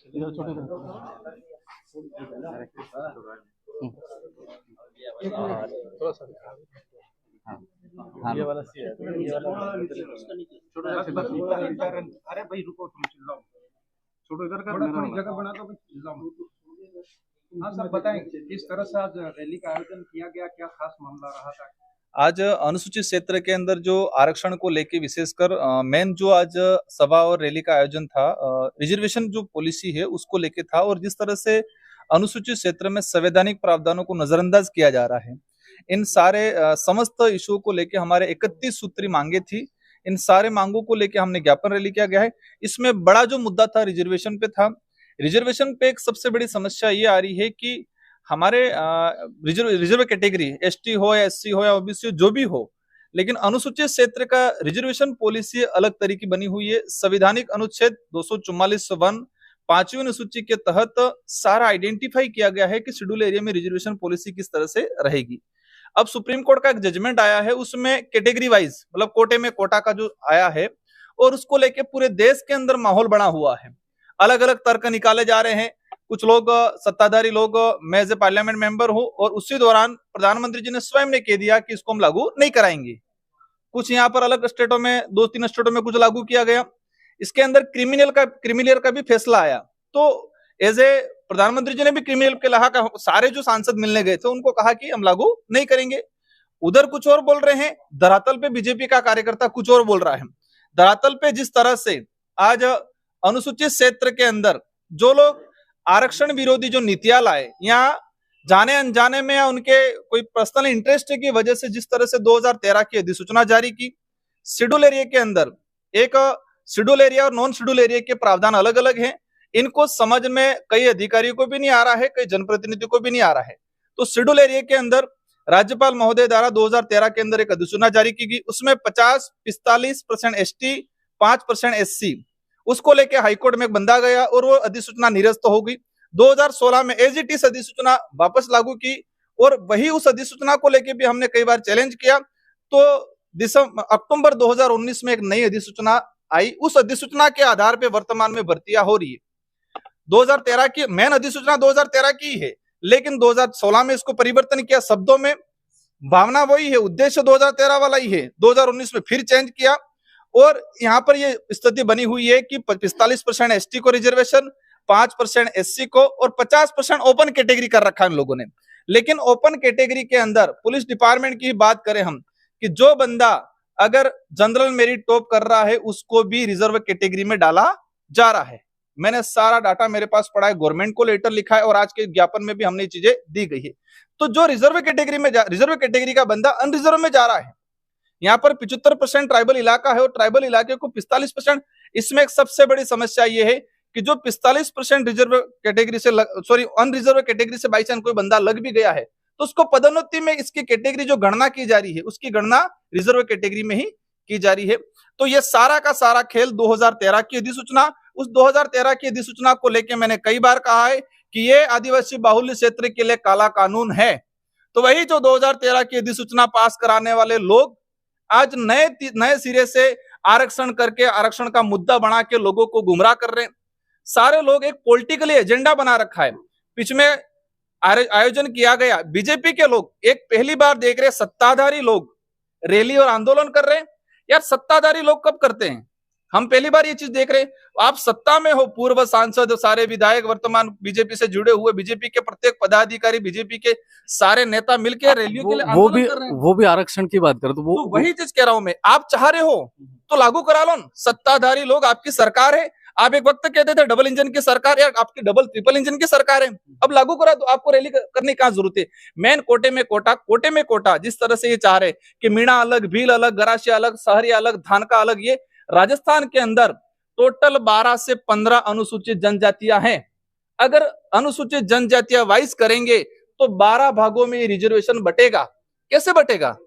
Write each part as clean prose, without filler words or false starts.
ये वाला सी है, ये वाला अरे भाई रुको, तुम चिल्लाओ, छोड़ो इधर का, थोड़ी जगह बना दो, चिल्लाओ। हाँ सर, बताएं किस तरह से आज रैली का आयोजन किया गया, क्या खास मामला रहा था? आज अनुसूचित क्षेत्र के अंदर जो आरक्षण को लेके विशेषकर मेन जो आज सभा और रैली का आयोजन था, रिजर्वेशन जो पॉलिसी है उसको लेके था, और जिस तरह से अनुसूचित क्षेत्र में संवैधानिक प्रावधानों को नजरअंदाज किया जा रहा है, इन सारे समस्त इशू को लेके हमारे 31 सूत्री मांगे थी। इन सारे मांगों को लेके हमने ज्ञापन रैली किया गया है। इसमें बड़ा जो मुद्दा था रिजर्वेशन पे था। रिजर्वेशन पे एक सबसे बड़ी समस्या ये आ रही है कि हमारे रिजर्व कैटेगरी एसटी हो या एससी हो या ओबीसी हो, जो भी हो, लेकिन अनुसूचित क्षेत्र का रिजर्वेशन पॉलिसी अलग तरीके बनी हुई है। संवैधानिक अनुच्छेद 244(1) 5वीं अनुसूची के तहत सारा आइडेंटिफाई किया गया है कि शेड्यूल एरिया में रिजर्वेशन पॉलिसी किस तरह से रहेगी। अब सुप्रीम कोर्ट का एक जजमेंट आया है, उसमें कैटेगरी वाइज मतलब कोटे में कोटा का जो आया है, और उसको लेके पूरे देश के अंदर माहौल बना हुआ है। अलग अलग तर्क निकाले जा रहे हैं। कुछ लोग सत्ताधारी लोग, मैं एज ए पार्लियामेंट मेंबर हूं, और उसी दौरान प्रधानमंत्री जी ने स्वयं ने कह दिया कि इसको हम लागू नहीं कराएंगे। कुछ यहाँ पर अलग स्टेटों में, 2-3 स्टेटों में कुछ लागू किया गया। इसके अंदर क्रिमिनल का भी फैसला आया। तो एज ए प्रधानमंत्री जी ने भी क्रिमिनल के लहा का सारे जो सांसद मिलने गए थे उनको कहा कि हम लागू नहीं करेंगे। उधर कुछ और बोल रहे हैं, धरातल पे बीजेपी का कार्यकर्ता कुछ और बोल रहा है। धरातल पे जिस तरह से आज अनुसूचित क्षेत्र के अंदर जो लोग आरक्षण विरोधी जो नीतियां लाए, या जाने अनजाने में या उनके कोई पर्सनल इंटरेस्ट की वजह से जिस तरह से 2013 की अधिसूचना जारी की, शेड्यूल एरिया के अंदर एक शेड्यूल एरिया और नॉन शेड्यूल एरिया के प्रावधान अलग अलग हैं। इनको समझ में कई अधिकारियों को भी नहीं आ रहा है, कई जनप्रतिनिधियों को भी नहीं आ रहा है। तो शेड्यूल एरिया के अंदर राज्यपाल महोदय द्वारा 2013 के अंदर एक अधिसूचना जारी की गई। उसमें 45% एसटी, 5% एससी, उसको लेके हाईकोर्ट में बंधा गया और वो अधिसूचना निरस्त हो गई। 2016 में एज इट इज अधिसूचना वापस लागू की, और वही उस अधिसूचना को लेके भी हमने कई बार चैलेंज किया। तो अक्टूबर 2019 में एक नई अधिसूचना आई। उस अधिसूचना के आधार पे वर्तमान में भर्तियां हो रही है। 2013 की मेन अधिसूचना 2013 की है, लेकिन 2016 में इसको परिवर्तन किया। शब्दों में भावना वही है, उद्देश्य 2013 वाला ही है। 2019 में फिर चेंज किया, और यहाँ पर ये स्थिति बनी हुई है कि 45% एसटी को रिजर्वेशन, 5% एससी को, और 50% ओपन कैटेगरी कर रखा है इन लोगों ने। लेकिन ओपन कैटेगरी के अंदर पुलिस डिपार्टमेंट की बात करें हम, कि जो बंदा अगर जनरल मेरिट टॉप कर रहा है उसको भी रिजर्व कैटेगरी में डाला जा रहा है। मैंने सारा डाटा मेरे पास पड़ा है, गवर्नमेंट को लेटर लिखा है, और आज के ज्ञापन में भी हमने चीजें दी गई है। तो जो रिजर्व कैटेगरी का बंदा अनरिजर्व में जा रहा है, यहाँ पर 75% ट्राइबल इलाका है और ट्राइबल इलाके को 45%। इसमें एक सबसे बड़ी समस्या ये है कि जो 45% रिजर्व कैटेगरी से अनरिजर्व कैटेगरी से बाई चांस कोई बंदा लग भी गया है, तो उसको पदोन्नति में इसकी कैटेगरी जो गणना की जा रही है, उसकी गणना रिजर्व कैटेगरी में ही की जा रही है। तो ये सारा का सारा खेल 2013 की अधिसूचना, उस 2013 की अधिसूचना को लेकर मैंने कई बार कहा है कि ये आदिवासी बाहुल्य क्षेत्र के लिए काला कानून है। तो वही जो 2013 की अधिसूचना पास कराने वाले लोग आज नए सिरे से आरक्षण करके, आरक्षण का मुद्दा बना के लोगों को गुमराह कर रहे हैं। सारे लोग एक पॉलिटिकली एजेंडा बना रखा है। बीच में आयोजन किया गया, बीजेपी के लोग एक पहली बार देख रहे, सत्ताधारी लोग रैली और आंदोलन कर रहे हैं। यार सत्ताधारी लोग कब करते हैं? हम पहली बार ये चीज देख रहे हैं। आप सत्ता में हो, पूर्व सांसद, सारे विधायक वर्तमान बीजेपी से जुड़े हुए, बीजेपी के प्रत्येक पदाधिकारी, बीजेपी के सारे नेता मिलकर रैलियों के लिए आंदोलन कर रहे हैं। वो भी आरक्षण की बात करें तो वही चीज कह रहा हूं मैं, आप चाह रहे हो तो लागू करा लो। सत्ताधारी लोग, आपकी सरकार है। आप एक वक्त कहते थे डबल इंजन की सरकार, यार आपकी डबल ट्रिपल इंजन की सरकार है। अब लागू करा तो आपको रैली करने की क्या जरूरत है? मेन कोटे में कोटा जिस तरह से ये चाह रहे कि मीणा अलग, भील अलग, गरासिया अलग, सहरिया अलग, धानका अलग। ये राजस्थान के अंदर टोटल 12 से 15 अनुसूचित जनजातियां हैं। अगर अनुसूचित जनजातियां वाइज करेंगे तो 12 भागों में रिजर्वेशन बटेगा। कैसे बटेगा,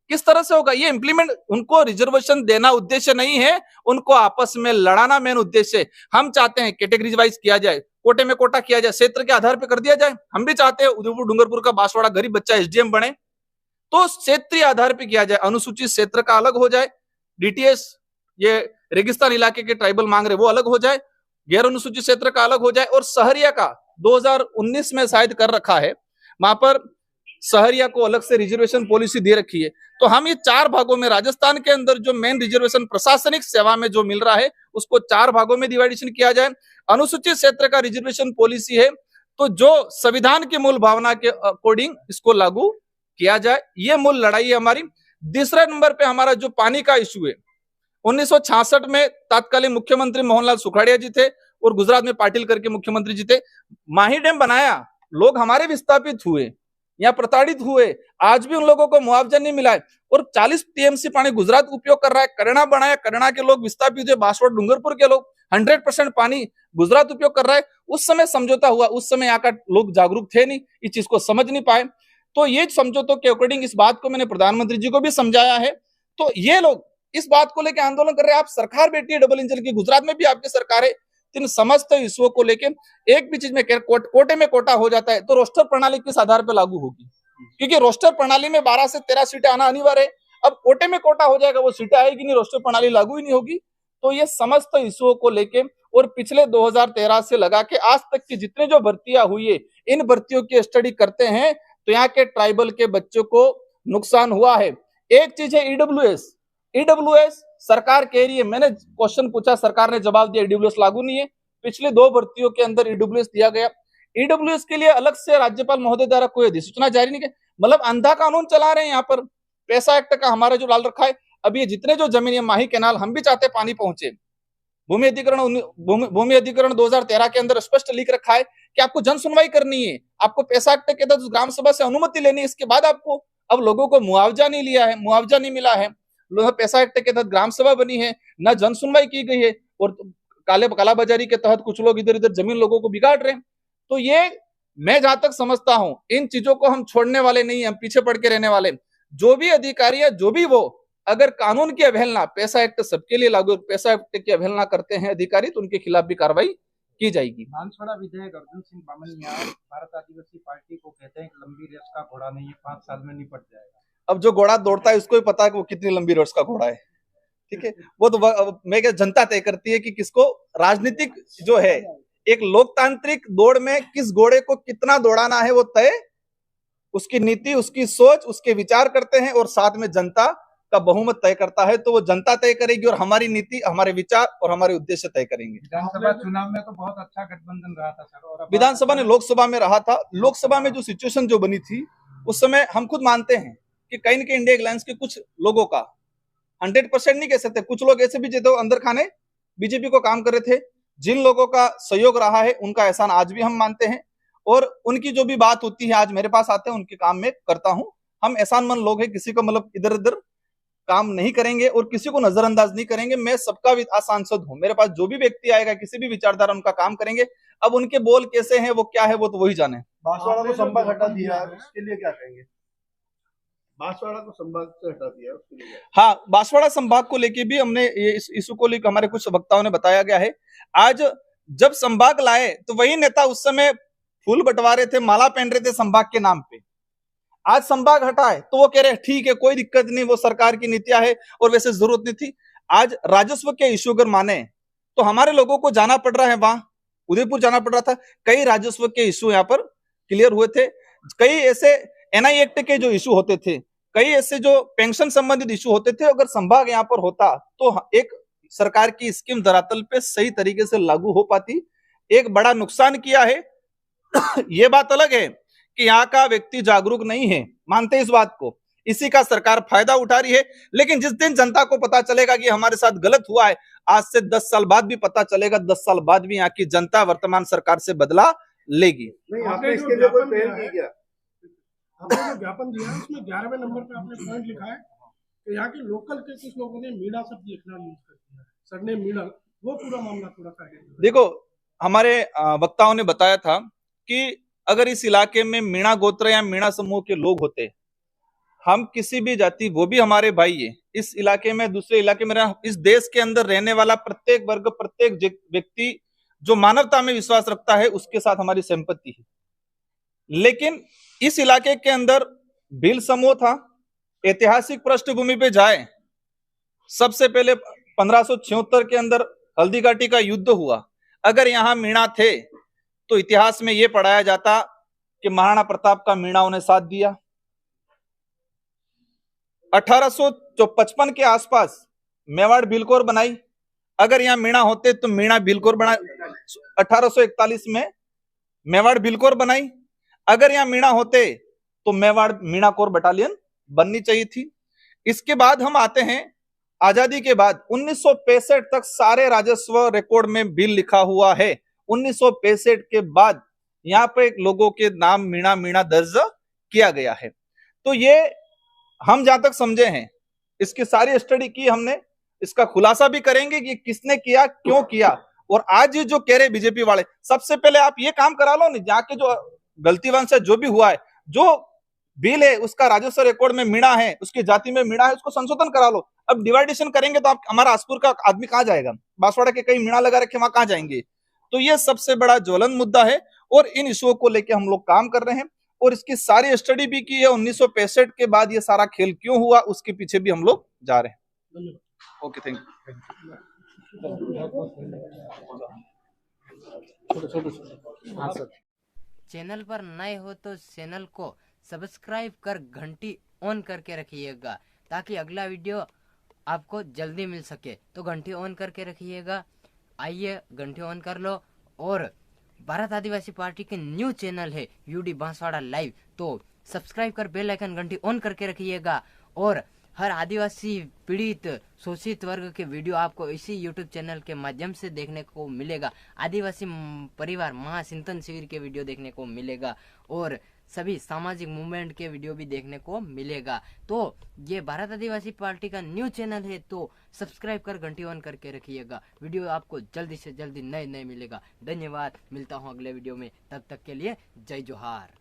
किस तरह से होगा? ये इंप्लीमेंट, उनको रिजर्वेशन देना उद्देश्य नहीं है, उनको आपस में लड़ाना मेन उद्देश्य। हम चाहते हैं कैटेगरीज वाइज किया जाए, कोटे में कोटा किया जाए, क्षेत्र के आधार पर कर दिया जाए। हम भी चाहते हैं उदयपुर डूंगरपुर का बांसवाड़ा गरीब बच्चा एसडीएम बने, तो क्षेत्रीय आधार पर किया जाए। अनुसूचित क्षेत्र का अलग हो जाए, डीटीएस ये रेगिस्तान इलाके के ट्राइबल मांग रहे वो अलग हो जाए, गैर अनुसूचित क्षेत्र का अलग हो जाए और सहरिया का 2019 में शायद कर रखा है, वहां पर सहरिया को अलग से रिजर्वेशन पॉलिसी दे रखी है। तो हम ये 4 भागों में, राजस्थान के अंदर जो मेन रिजर्वेशन प्रशासनिक सेवा में जो मिल रहा है उसको 4 भागों में डिवाइडेशन किया जाए। अनुसूचित क्षेत्र का रिजर्वेशन पॉलिसी है तो जो संविधान की मूल भावना के अकॉर्डिंग इसको लागू किया जाए, ये मूल लड़ाई है हमारी। दूसरे नंबर पे हमारा जो पानी का इशू है, 1966 में तत्कालीन मुख्यमंत्री मोहनलाल सुखाड़िया जी थे और गुजरात में पाटिल करके मुख्यमंत्री जी थे। माही डैम बनाया, लोग हमारे विस्थापित हुए या प्रताड़ित हुए, आज भी उन लोगों को मुआवजा नहीं मिला है और 40 टीएमसी पानी गुजरात उपयोग कर रहा है। करणा बनाया, करणा के लोग विस्थापित हुए, बांसवाड़ा डूंगरपुर के लोग 100% पानी गुजरात उपयोग कर रहा है। उस समय समझौता हुआ, उस समय यहाँ का लोग जागरूक थे नहीं, इस चीज को समझ नहीं पाए। तो ये समझौतों के अकॉर्डिंग इस बात को मैंने प्रधानमंत्री जी को भी समझाया है। तो ये लोग इस बात को लेकर आंदोलन कर रहे हैं। आप सरकार बैठी है डबल इंजन की, गुजरात में भी आपकी सरकार है। इन समस्त इश्यूओं को लेकर एक भी चीज में कोटे में कोटा हो जाता है तो रोस्टर प्रणाली किस आधार पर लागू होगी, क्योंकि रोस्टर प्रणाली में 12 से 13 सीटें आना अनिवार्य है। अब कोटे में कोटा हो जाएगा, वो सीटें आएगी नहीं, रोस्टर प्रणाली लागू ही नहीं होगी। तो ये समस्त इश्यूओं को लेके और पिछले 2013 से लगा के आज तक की जितने जो भर्तियां हुई है, इन भर्तियों की स्टडी करते हैं तो यहाँ के ट्राइबल के बच्चों को नुकसान हुआ है। एक चीज है ईडब्ल्यूएस सरकार कह रही है, मैंने क्वेश्चन पूछा, सरकार ने जवाब दिया ईडब्ल्यूएस लागू नहीं है। पिछले 2 भर्तियों के अंदर ईडब्ल्यूएस दिया गया। ईडब्ल्यूएस के लिए अलग से राज्यपाल महोदय द्वारा कोई अधिसूचना जारी नहीं किया, मतलब अंधा कानून चला रहे हैं यहाँ पर। पैसा एक्ट का हमारा जो डाल रखा है, अब ये जितने जो जमीन है, माही कैनाल, हम भी चाहते पानी पहुंचे। भूमि अधिग्रहण 2013 के अंदर स्पष्ट लिख रखा है कि आपको जन सुनवाई करनी है, आपको पैसा एक्ट के तहत ग्राम सभा से अनुमति लेनी है, इसके बाद आपको। अब लोगों को मुआवजा नहीं लिया है, मुआवजा नहीं मिला है, पैसा एक्ट के तहत ग्राम सभा बनी है, ना जन सुनवाई की गई है और कालाबाजारी के तहत कुछ लोग इधर इधर जमीन लोगों को बिगाड़ रहे हैं। तो ये मैं जहां तक समझता हूं, इन चीजों को हम छोड़ने वाले नहीं, हम पीछे पड़ के रहने वाले। जो भी अधिकारी है, जो भी वो अगर कानून की अवहेलना, पैसा एक्ट सबके लिए लागू, पैसा एक्ट की अवहेलना करते हैं अधिकारी तो उनके खिलाफ भी कार्रवाई की जाएगी। बांसवाड़ा विधायक अर्जुन सिंह बामनिया भारत आदिवासी पार्टी को कहते हैं कि लंबी रेस का घोड़ा नहीं है, 5 साल में निपट जाएगा। अब जो घोड़ा दौड़ता है उसको ही पता है कि वो कितनी लंबी रेस का घोड़ा है, ठीक है। वो तो मैं क्या, जनता तय करती है कि किसको, राजनीतिक जो है एक लोकतांत्रिक दौड़ में किस घोड़े को कितना दौड़ाना है वो तय, उसकी नीति, उसकी सोच, उसके विचार करते हैं और साथ में जनता का बहुमत तय करता है। तो वो जनता तय करेगी और हमारी नीति, हमारे विचार और हमारे उद्देश्य तय करेंगे। विधानसभा चुनाव में तो बहुत अच्छा गठबंधन रहा था सर, और विधानसभा ने लोकसभा में रहा था। लोकसभा में जो सिचुएशन जो बनी थी उस समय हम खुद मानते हैं कि कहीं न कहीं इंडिया अलायंस के कुछ लोगों का 100% नहीं कह सकते, कुछ लोग ऐसे भी जो अंदर खाने बीजेपी को काम कर रहे थे। जिन लोगों का सहयोग रहा है उनका एहसान आज भी हम मानते हैं और उनकी जो भी बात होती है आज मेरे पास आते हैं, उनके काम में करता हूं। हम एहसानमंद लोग हैं, किसी को मतलब इधर उधर काम नहीं करेंगे और किसी को नजरअंदाज नहीं करेंगे। मैं सबका सांसद हूं, मेरे पास जो भी व्यक्ति आएगा किसी भी विचारधारा उनका काम करेंगे। अब उनके बोल कैसे हैं, वो क्या है, वो तो वही जाने। बांसवाड़ा को संभाग हटा दिया है, उसके लिए क्या कहेंगे? बांसवाड़ा को संभाग से हटा दिया, उसके लिए? हाँ, बांसवाड़ा संभाग को लेके भी हमने ये इस इशू को लेकर हमारे कुछ वक्ताओं ने बताया गया है। आज जब संभाग लाए तो वही नेता उस समय फूल बंटवा थे, माला पहन रहे थे संभाग के नाम पे। आज संभाग हटा है तो वो कह रहे ठीक है, कोई दिक्कत नहीं, वो सरकार की नीतियां है और वैसे जरूरत नहीं थी। आज राजस्व के इशू अगर माने तो हमारे लोगों को जाना पड़ रहा है, वहां उदयपुर जाना पड़ रहा था। कई राजस्व के इशू यहाँ पर क्लियर हुए थे, कई ऐसे एनआई एक्ट के जो इशू होते थे, कई ऐसे जो पेंशन संबंधित इशू होते थे। अगर संभाग यहाँ पर होता तो एक सरकार की स्कीम धरातल पे सही तरीके से लागू हो पाती। एक बड़ा नुकसान किया है ये बात अलग है कि यहाँ का व्यक्ति जागरूक नहीं है, मानते इस बात को, इसी का सरकार फायदा उठा रही है। लेकिन जिस दिन जनता को पता चलेगा कि हमारे साथ गलत हुआ है, आज से 10 साल बाद भी पता चलेगा, 10 साल बाद भी यहाँ की जनता वर्तमान सरकार से बदला लेगी। नहीं, आपने इसके लिए कोई पहल की क्या? आपने जो ज्ञापन दिया है उसमें 11वें नंबर पे आपने पॉइंट लिखा है कि यहाँ के लोकल के कुछ लोगों ने मीणा शब्द लिखना यूज कर दिया है, सरने मीणा, वो पूरा मामला थोड़ा सा देखो, हमारे वक्ताओं ने बताया था कि अगर इस इलाके में मीणा गोत्र या मीणा समूह के लोग होते, हम किसी भी जाति, वो भी हमारे भाई है, इस इलाके में दूसरे इलाके में इस देश के अंदर रहने वाला प्रत्येक वर्ग, प्रत्येक व्यक्ति जो मानवता में विश्वास रखता है उसके साथ हमारी संपत्ति है। लेकिन इस इलाके के अंदर भील समूह था। ऐतिहासिक पृष्ठभूमि पे जाए, सबसे पहले 1576 के अंदर हल्दी घाटी का युद्ध हुआ। अगर यहाँ मीणा थे तो इतिहास में यह पढ़ाया जाता कि महाराणा प्रताप का मीणाओं ने साथ दिया। 1855 के आसपास मेवाड़ भिलकोर बनाई, अगर यहाँ मीणा होते तो मीणा भिलकोर बना। 1841 में मेवाड़ भिलकोर बनाई, अगर यहाँ मीणा होते तो मेवाड़ मीणा कोर बटालियन बननी चाहिए थी। इसके बाद हम आते हैं आजादी के बाद 1965 तक सारे राजस्व रिकॉर्ड में बिल लिखा हुआ है। 1965 के बाद यहाँ पे लोगों के नाम मीणा मीणा दर्ज किया गया है। तो ये हम जहां तक समझे हैं, इसकी सारी स्टडी की हमने, इसका खुलासा भी करेंगे कि किसने किया, क्यों किया। और आज जो कह रहे बीजेपी वाले, सबसे पहले आप ये काम करा लो नहीं, जाके जो गलतीवंश से जो भी हुआ है, जो बिल है उसका राजस्व रिकॉर्ड में मीणा है, उसकी जाति में मीणा है, उसको संशोधन करा लो। अब डिवाइडेशन करेंगे तो आप हमारा आसपुर का आदमी कहां जाएगा, बांसवाड़ा के कई मीणा लगा रखे वहां कहां जाएंगे। तो ये सबसे बड़ा ज्वलन मुद्दा है और इन इशुओं को लेकर हम लोग काम कर रहे हैं और इसकी सारी स्टडी भी की है। 1965 के बाद ये सारा खेल क्यों हुआ उसके पीछे भी हम लोग जा रहे हैं। Okay, thank you. चैनल पर नए हो तो चैनल को सब्सक्राइब कर घंटी ऑन करके रखिएगा ताकि अगला वीडियो आपको जल्दी मिल सके। तो घंटी ऑन करके रखिएगा, आइए घंटी ऑन कर लो। और भारत आदिवासी पार्टी के न्यू चैनल है यूडी बांसवाड़ा लाइव, तो सब्सक्राइब कर बेल आइकन घंटी ऑन करके रखिएगा। और हर आदिवासी पीड़ित शोषित वर्ग के वीडियो आपको इसी यूट्यूब चैनल के माध्यम से देखने को मिलेगा। आदिवासी परिवार महाचिंतन शिविर के वीडियो देखने को मिलेगा और सभी सामाजिक मूवमेंट के वीडियो भी देखने को मिलेगा। तो ये भारत आदिवासी पार्टी का न्यू चैनल है, तो सब्सक्राइब कर घंटी ऑन करके रखिएगा। वीडियो आपको जल्दी से जल्दी नए मिलेगा। धन्यवाद, मिलता हूँ अगले वीडियो में, तब तक के लिए जय जोहार।